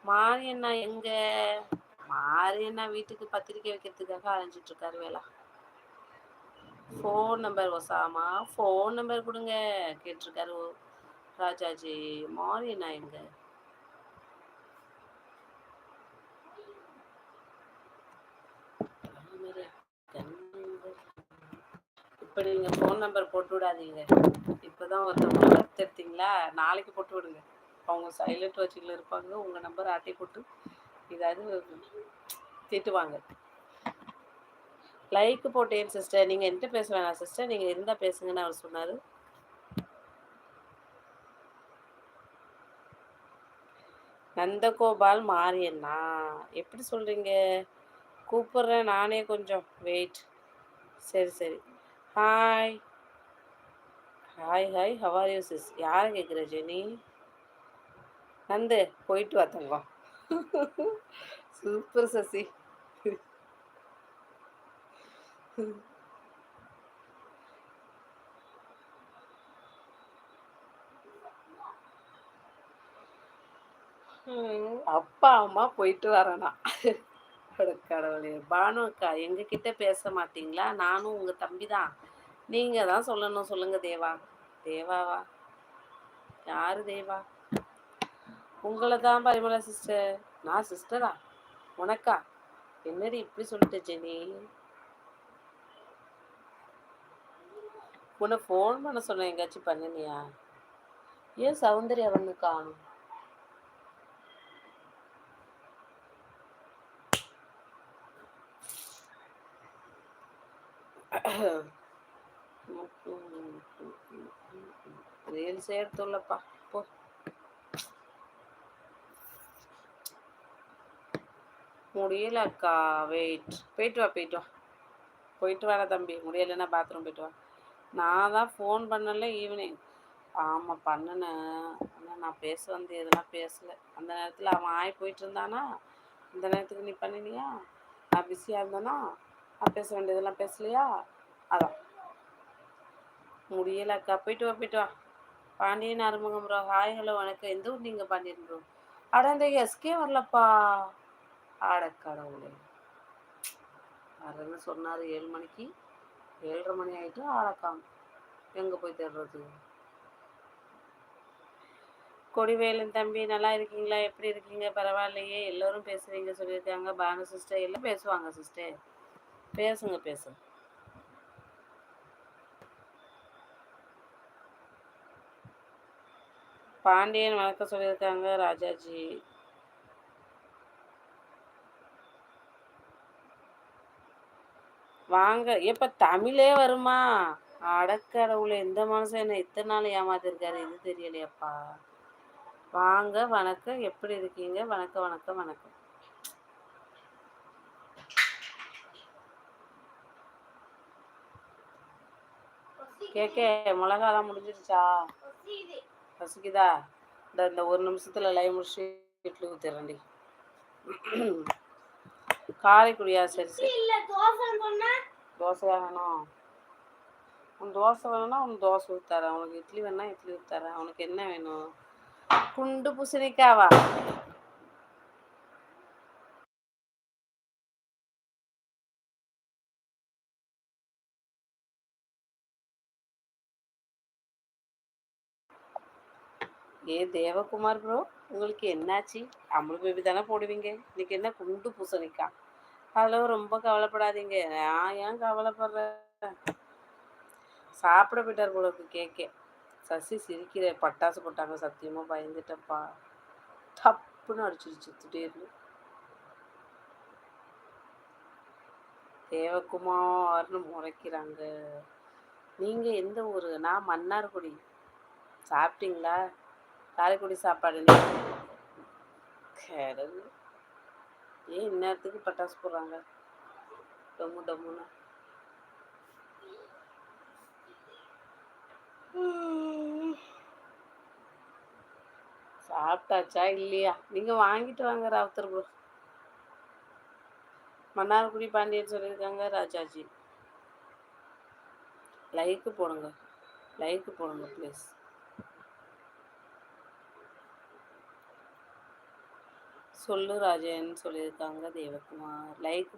மாரியண்ணா எங்க? மாரியண்ணா வீட்டுக்கு பத்திரிக்கை வைக்கிறதுக்காக அலைஞ்சிட்டு இருக்காரு வேலை. Phone number Osama, phone number கொடுங்க கேட்டிருக்காரு ராஜாஜி. மாரியண்ணா எங்க? இப்போ நீங்கள் ஃபோன் நம்பர் போட்டு விடாதீங்க. இப்போ தான் ஒருத்தவங்க எடுத்தீங்களா, நாளைக்கு போட்டு விடுங்க. அவங்க சைலண்ட் வச்சுக்கில் இருப்பாங்க. உங்கள் நம்பர் ஆட்டி போட்டு ஏதாவது திட்டுவாங்க. லைக் போட்டேன் சிஸ்டர். நீங்கள் என்கிட்ட பேச வேணாம் சிஸ்டர், நீங்கள் இருந்தால் பேசுங்கன்னு அவர் சொன்னார். நந்தகோபால் மாரியண்ணா எப்படி சொல்கிறீங்க? கூப்பிட்றேன் நானே, கொஞ்சம் வெயிட். சரி சரி. Hi hi hi, how are you sis? யாரை கேட்குற ஜெனி? நந்து போயிட்டு வா தங்கம். சூப்பர் சசி. அப்பா அம்மா போயிட்டு வரேனா? கடவுளே. பானு அக்கா எங்ககிட்ட பேச மாட்டீங்களா? நானும் உங்கள் தம்பி தான். நீங்கள் தான் சொல்லணும். சொல்லுங்க தேவா. தேவாவா? யாரு தேவா? உங்களை தான் பரிமளா சிஸ்டர். நான் சிஸ்டரா உனக்கா? என்னடி இப்படி சொல்லிட்டு ஜெனி? உன்னை ஃபோன் பண்ண சொன்ன, எங்கேயாச்சும் பண்ணினியா? ஏன் சௌந்தர்யா வந்து காணும்? ரீல்ஸ் எடுத்துள்ளப்பா போ. முடியல அக்கா, வெயிட். போயிட்டு வா போயிட்டு வா. போயிட்டு வர தம்பி. முடியலைன்னா பாத்ரூம் போயிட்டு வா. நான் தான் ஃபோன் பண்ணல ஈவினிங். ஆமாம் பண்ணினேன். ஆனால் நான் பேச வந்து எதெல்லாம் பேசலை. அந்த நேரத்தில் அவன் ஆய் போயிட்டு இருந்தானா, அந்த நேரத்துக்கு நீ பண்ணினியா? நான் பிஸியாக இருந்தேனா, நான் பேச வேண்டியதெல்லாம் பேசலையா? அதான் முடியல அக்கா. போயிட்டு வா போயிட்டு வா. Pandian Arumugam bro. Hi hello வணக்கம். எந்த ஊர் நீங்கள் பாண்டியன் ப்ரோ? அட இந்த எஸ்கே வரலப்பா. ஆடக்கடவுளே. வரேன்னு சொன்னார் 7 மணிக்கு. 7:30 மணி ஆகிட்டு ஆளக்காம். எங்கே போய் தேடுறது? கொடிவேலன் தம்பி நல்லா இருக்கீங்களா? எப்படி இருக்கீங்க? பரவாயில்லையே, எல்லோரும் பேசுறீங்க சொல்லியிருக்காங்க. பானு சிஸ்டர் எல்லாம் பேசுவாங்க சிஸ்டர். பேசுங்க பேசுங்க. பாண்டியன் வணக்கம் சொல்லியிருக்காங்க ராஜாஜி. வாங்க. எப்ப தமிழே வருமா? அடக்கடவுளை. எந்த மனுஷன் என்ன இத்தனை நாள் ஏமாத்திருக்காரு, இது தெரியலையாப்பா. வாங்க வணக்கம், எப்படி இருக்கீங்க? வணக்கம் வணக்கம் வணக்கம். கேக்கே மிளகாலாம் முடிஞ்சிருச்சா? பசிக்குதா? இந்த 1 நிமிஷத்துல லைவ் முடிச்சு இட்லி ஊத்திடுறேன்டி. காரைக்குடியா? சரி சரி. தோசை வேணும். உன் தோசை வேணும்னா உன் தோசை ஊத்தாரேன். உனக்கு இட்லி வேணா இட்லி ஊத்தாரேன். உனக்கு என்ன வேணும்? குண்டு பூசணிக்காவா? ஏ தேவகுமார் ப்ரோ, உங்களுக்கு என்னாச்சு? அமுல் பேபி தானே போடுவீங்க, இன்னைக்கு என்ன குண்டு பூசணிக்கா? ஹலோ, ரொம்ப கவலைப்படாதீங்க. நான் ஏன் கவலைப்படுறேன்? சாப்பிட போயிட்டார் போல இருக்கு. கேட்க சசி சிரிக்கிற. பட்டாசு போட்டாங்க, சத்தியமாக பயந்துட்டப்பா. தப்புன்னு அடிச்சிருச்சு திடீர்னு. தேவகுமார்னு முறைக்கிறாங்க. நீங்கள் எந்த ஊர்? நான் மன்னார்குடி. சாப்பிட்டீங்களா? காரைக்குடி சாப்பாடு. கடவுள், ஏன் இந்நேரத்துக்கு பட்டாசு போடுறாங்க டம்மு டம்முன்னு? சாப்பிட்டாச்சா இல்லையா? நீங்கள் வாங்கிட்டு வாங்க ராவுத்தர் ப்ரோ. மன்னார்குடி பாண்டியன் சொல்லியிருக்காங்க ராஜாஜி. லைக்கு போடுங்க, லைக்கு போடுங்க ப்ளீஸ். சொல்லு ராஜன் சொல்லியிருக்காங்க தேவகுமார். லைக்